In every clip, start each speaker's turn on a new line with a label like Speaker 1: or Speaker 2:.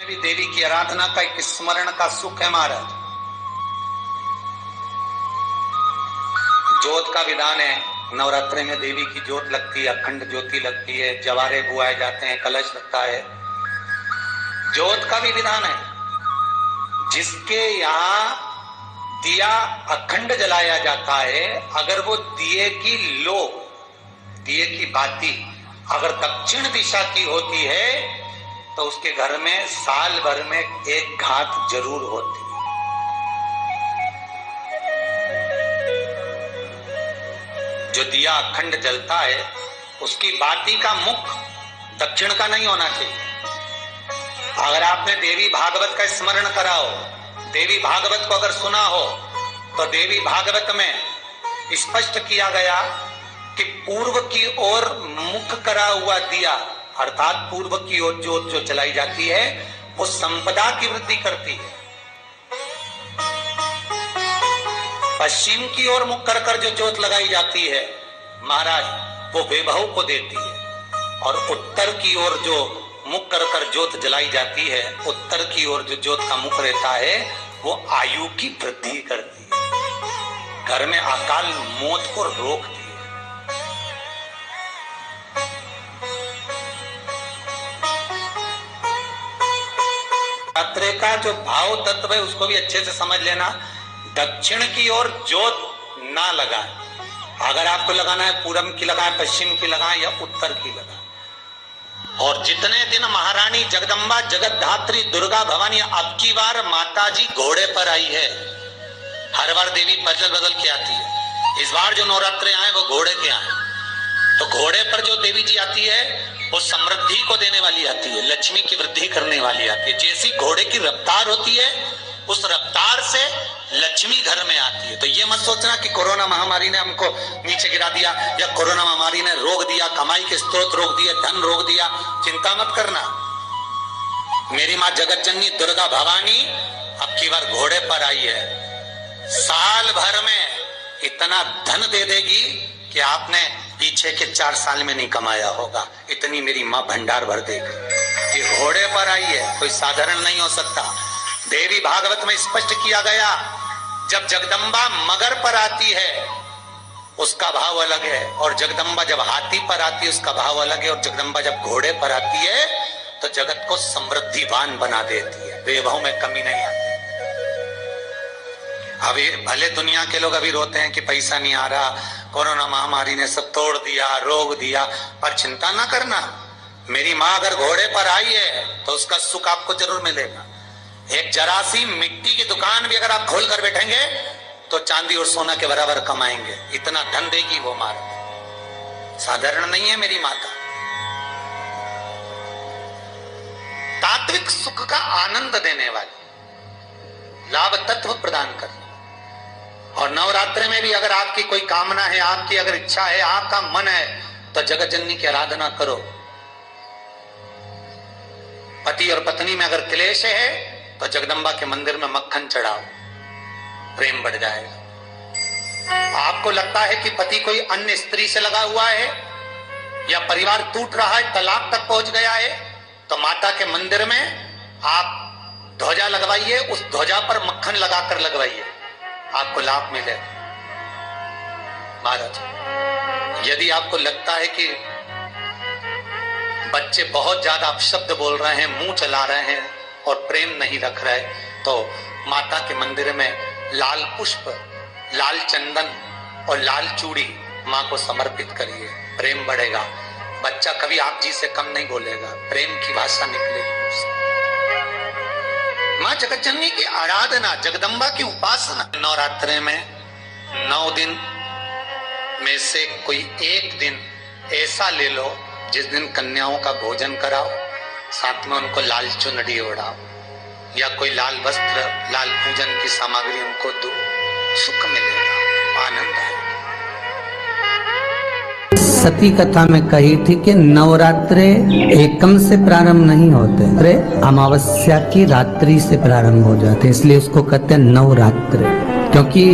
Speaker 1: भी देवी की आराधना का एक स्मरण का सुख है महाराज। ज्योत का विधान है, नवरात्रि में देवी की ज्योत लगती है, अखंड ज्योति लगती है, जवारे बुआए जाते हैं, कलश लगता है। ज्योत का भी विधान है, जिसके यहाँ दिया अखंड जलाया जाता है, अगर वो दिए की लो, दिए की बाती अगर दक्षिण दिशा की होती है तो उसके घर में साल भर में एक घात जरूर होती है। जो दिया अखंड जलता है उसकी बाती का मुख दक्षिण का नहीं होना चाहिए। अगर आपने देवी भागवत का स्मरण करा हो, देवी भागवत को अगर सुना हो, तो देवी भागवत में स्पष्ट किया गया कि पूर्व की ओर मुख करा हुआ दिया, अर्थात पूर्व की ओर ज्योत जो जलाई जाती है वो संपदा की वृद्धि करती है। पश्चिम की ओर मुख कर कर जो ज्योत लगाई जाती है महाराज, वो वैभव को देती है। और उत्तर की ओर जो मुख कर कर ज्योत जलाई जाती है, उत्तर की ओर जो ज्योत का मुख रहता है वो आयु की वृद्धि करती है, घर में अकाल मौत को रोकती है। नवरात्रि का जो भाव तत्व है उसको भी अच्छे से समझ लेना। दक्षिण की ओर ज्योत ना लगाए, अगर आपको लगाना है पूरब की लगाए, पश्चिम की लगाए या उत्तर की लगाए। और जितने दिन महारानी जगदम्बा जगतधात्री दुर्गा भवानी, अब की बार माताजी घोड़े पर आई है, हर बार देवी बदल बदल के आती है, इस बार जो नवरात्रे आए वो घोड़े के आए। तो घोड़े पर जो देवी जी आती है वो समृद्धि को देने वाली आती है, लक्ष्मी की वृद्धि करने वाली आती है। जैसी घोड़े की रफ्तार होती है उस रफ्तार से लक्ष्मी घर में आती है। तो ये मत सोचना कि कोरोना महामारी ने हमको नीचे गिरा दिया या कोरोना महामारी ने रोक दिया, कमाई के स्रोत रोक दिए, धन रोक दिया, चिंता मत करना। मेरी माँ जगत जननी दुर्गा भवानी अब की बार घोड़े पर आई है, साल भर में इतना धन दे देगी कि आपने पीछे के 4 साल में नहीं कमाया होगा, इतनी मेरी माँ भंडार भर देगी। ये घोड़े पर आई है, कोई साधारण नहीं हो सकता। देवी भागवत में स्पष्ट किया गया, जब जगदम्बा मगर पर आती है उसका भाव अलग है, और जगदम्बा जब हाथी पर आती है उसका भाव अलग है, और जगदम्बा जब घोड़े पर आती है तो जगत को समृद्धिवान बना देती है, वैभव में कमी नहीं आती। अभी भले दुनिया के लोग अभी रोते हैं कि पैसा नहीं आ रहा, कोरोना महामारी ने सब तोड़ दिया, रोक दिया, पर चिंता ना करना। मेरी माँ अगर घोड़े पर आई है तो उसका सुख आपको जरूर मिलेगा। एक जरा सी मिट्टी की दुकान भी अगर आप खोल कर बैठेंगे तो चांदी और सोना के बराबर कमाएंगे, इतना धन देगी वो माता, साधारण नहीं है मेरी माता। तात्विक सुख का आनंद देने वाली, लाभ तत्व प्रदान करने। और नवरात्रि में भी अगर आपकी कोई कामना है, आपकी अगर इच्छा है, आपका मन है, तो जगत जननी की आराधना करो। पति और पत्नी में अगर क्लेश है तो जगदम्बा के मंदिर में मक्खन चढ़ाओ, प्रेम बढ़ जाएगा। आपको लगता है कि पति कोई अन्य स्त्री से लगा हुआ है या परिवार टूट रहा है, तलाक तक पहुंच गया है, तो माता के मंदिर में आप ध्वजा लगवाइए, उस ध्वजा पर मक्खन लगाकर लगवाइए, आपको लाभ मिलेगा। महाराज, यदि आपको लगता है कि बच्चे बहुत ज्यादा अपशब्द बोल रहे हैं, मुंह चला रहे हैं और प्रेम नहीं रख रहे, तो माता के मंदिर में लाल पुष्प, लाल चंदन और लाल चूड़ी माँ को समर्पित करिए, प्रेम बढ़ेगा। बच्चा कभी आप जी से कम नहीं बोलेगा, प्रेम की भाषा निकलेगी। माँ जगत जननी की आराधना, जगदम्बा की उपासना। नवरात्रि में 9 दिन में से कोई एक दिन ऐसा ले लो जिस दिन कन्याओं का भोजन कराओ, साथ में उनको लाल चुनरी ओढ़ाओ या कोई लाल वस्त्र, लाल पूजन की सामग्री उनको दो, सुख मिलेगा, आनंद आएगा।
Speaker 2: सती कथा में कही थी कि नवरात्रे एकम से प्रारंभ नहीं होते, अमावस्या की रात्रि से प्रारंभ हो जाते, इसलिए उसको कहते हैं नवरात्रे। क्योंकि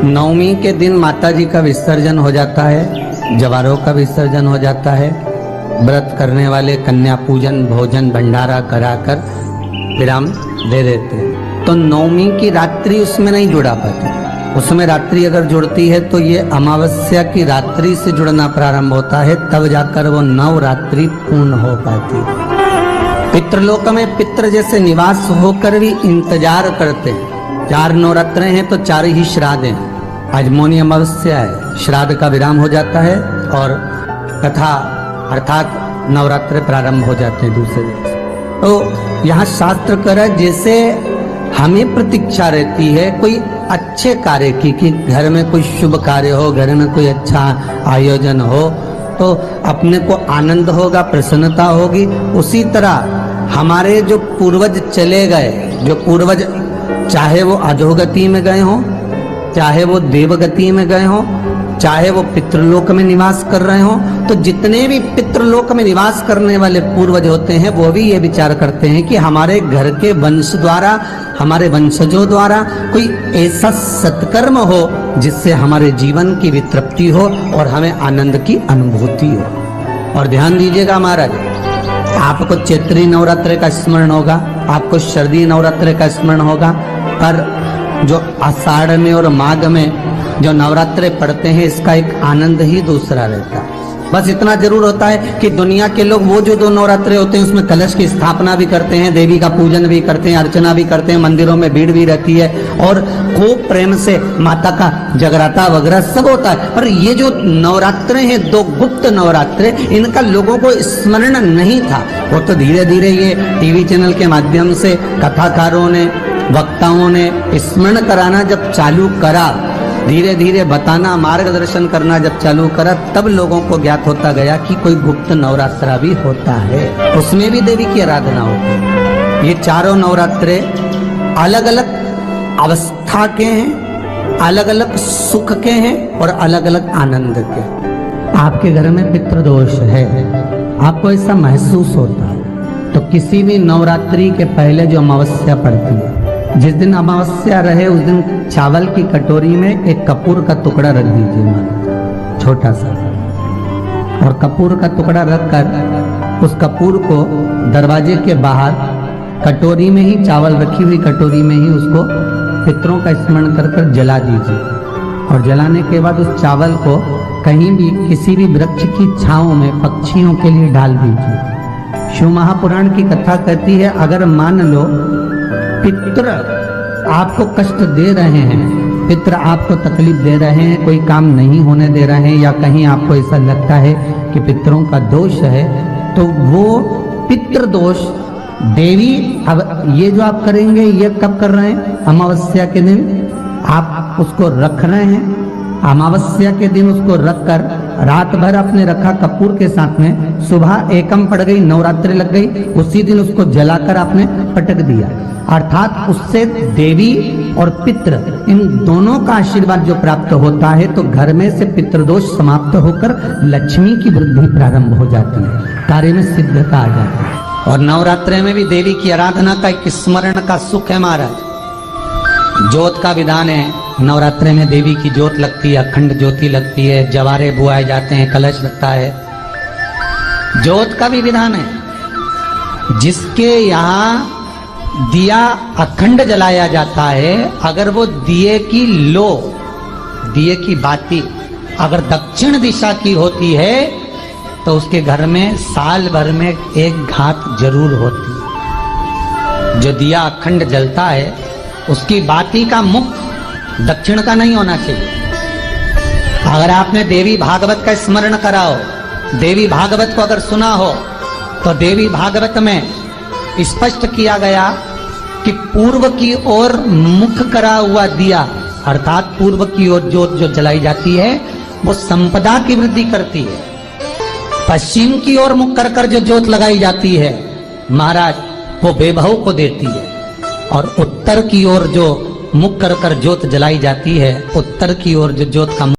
Speaker 2: नवमी के दिन माता जी का विसर्जन हो जाता है, जवारों का विसर्जन हो जाता है, व्रत करने वाले कन्या पूजन भोजन भंडारा कराकर विराम दे देते हैं। तो नवमी की रात्रि उसमें नहीं जुड़ा पाती, उसमें रात्रि अगर जुड़ती है तो ये अमावस्या की रात्रि से जुड़ना प्रारंभ होता है, तब जाकर वो नवरात्रि पूर्ण हो पाती है। पितृलोक में पितृ जैसे निवास होकर भी इंतजार करते हैं। 4 नवरात्र हैं तो 4 ही श्राद्ध हैं। आज मौनी अमावस्या है, श्राद्ध का विराम हो जाता है और कथा अर्थात नवरात्र प्रारंभ हो जाते हैं दूसरे दिन। तो यहाँ शास्त्र कह रहा है जैसे हमें प्रतीक्षा रहती है कोई अच्छे कार्य की, कि घर में कोई शुभ कार्य हो, घर में कोई अच्छा आयोजन हो तो अपने को आनंद होगा, प्रसन्नता होगी। उसी तरह हमारे जो पूर्वज चले गए, जो पूर्वज चाहे वो अधोगति में गए हों, चाहे वो देवगति में गए हों, चाहे वो पितृलोक में निवास कर रहे हों, तो जितने भी पितृलोक में निवास करने वाले पूर्वज होते हैं वो भी ये विचार करते हैं कि हमारे घर के वंश द्वारा, हमारे वंशजों द्वारा कोई ऐसा सत्कर्म हो जिससे हमारे जीवन की वितृप्ति हो और हमें आनंद की अनुभूति हो। और ध्यान दीजिएगा महाराज, आपको चैत्री नवरात्र का स्मरण होगा, आपको शरदीय नवरात्र का स्मरण होगा, पर जो आषाढ़ में और माघ में जो नवरात्रे पढ़ते हैं इसका एक आनंद ही दूसरा रहता है। बस इतना जरूर होता है कि दुनिया के लोग वो जो 2 नवरात्रे होते हैं उसमें कलश की स्थापना भी करते हैं, देवी का पूजन भी करते हैं, अर्चना भी करते हैं, मंदिरों में भीड़ भी रहती है और खूब प्रेम से माता का जगराता वगैरह सब होता है। पर ये जो नवरात्रे हैं 2 गुप्त नवरात्रे, इनका लोगों को स्मरण नहीं था। वो तो धीरे धीरे ये टीवी चैनल के माध्यम से कथाकारों ने, वक्ताओं ने स्मरण कराना जब चालू करा, धीरे धीरे बताना, मार्गदर्शन करना जब चालू करा, तब लोगों को ज्ञात होता गया कि कोई गुप्त नवरात्रा भी होता है, उसमें भी देवी की आराधना होती है। ये 4 नवरात्रे अलग अलग अवस्था के हैं, अलग अलग सुख के हैं और अलग अलग आनंद के। आपके घर में पितृदोष है, आपको ऐसा महसूस होता है, तो किसी भी नवरात्रि के पहले जो अमावस्या पड़ती है, जिस दिन अमावस्या रहे उस दिन चावल की कटोरी में एक कपूर का टुकड़ा रख दीजिए, छोटा सा, और कपूर का टुकड़ा रखकर उस कपूर को दरवाजे के बाहर कटोरी में ही, चावल रखी हुई कटोरी में ही उसको पितरों का स्मरण कर कर जला दीजिए। और जलाने के बाद उस चावल को कहीं भी किसी भी वृक्ष की छांव में पक्षियों के लिए डाल दीजिए। शिव महापुराण की कथा कहती है, अगर मान लो पितृ आपको कष्ट दे रहे हैं, पितृ आपको तकलीफ दे रहे हैं, कोई काम नहीं होने दे रहे हैं, या कहीं आपको ऐसा लगता है कि पितरों का दोष है, तो वो पितृ दोष देवी, अब ये जो आप करेंगे ये कब कर रहे हैं? अमावस्या के दिन आप उसको रख रहे हैं, अमावस्या के दिन उसको रखकर रात भर आपने रखा कपूर के साथ में, सुबह एकम पड़ गई, नवरात्रि लग गई, उसी दिन उसको जलाकर आपने पटक दिया। अर्थात उससे देवी और पितृ इन दोनों का आशीर्वाद जो प्राप्त होता है, तो घर में से पितृदोष समाप्त होकर लक्ष्मी की वृद्धि प्रारंभ हो जाती है, कार्य में सिद्धता आ जाती है। और नवरात्रि में भी देवी की आराधना का एक स्मरण का सुख है महाराज। ज्योत का विधान है, नवरात्रि में देवी की ज्योत लगती है, अखंड ज्योति लगती है, जवारे बुआए जाते हैं, कलश लगता है, ज्योत का भी विधान है। जिसके यहाँ दिया अखंड जलाया जाता है, अगर वो दिए की लो, दिए की बाती अगर दक्षिण दिशा की होती है तो उसके घर में साल भर में एक घात जरूर होती है। जो दिया अखंड जलता है उसकी बाती का मुख दक्षिण का नहीं होना चाहिए। अगर आपने देवी भागवत का स्मरण करा हो, देवी भागवत को अगर सुना हो, तो देवी भागवत में स्पष्ट किया गया कि पूर्व की ओर मुख करा हुआ दिया, अर्थात पूर्व की ओर ज्योत जो जलाई जाती है वो संपदा की वृद्धि करती है। पश्चिम की ओर मुख कर कर जो ज्योत लगाई जाती है महाराज, वो वैभव को देती है। और उत्तर की ओर जो मुख कर कर ज्योत जलाई जाती है, उत्तर की ओर जो ज्योत का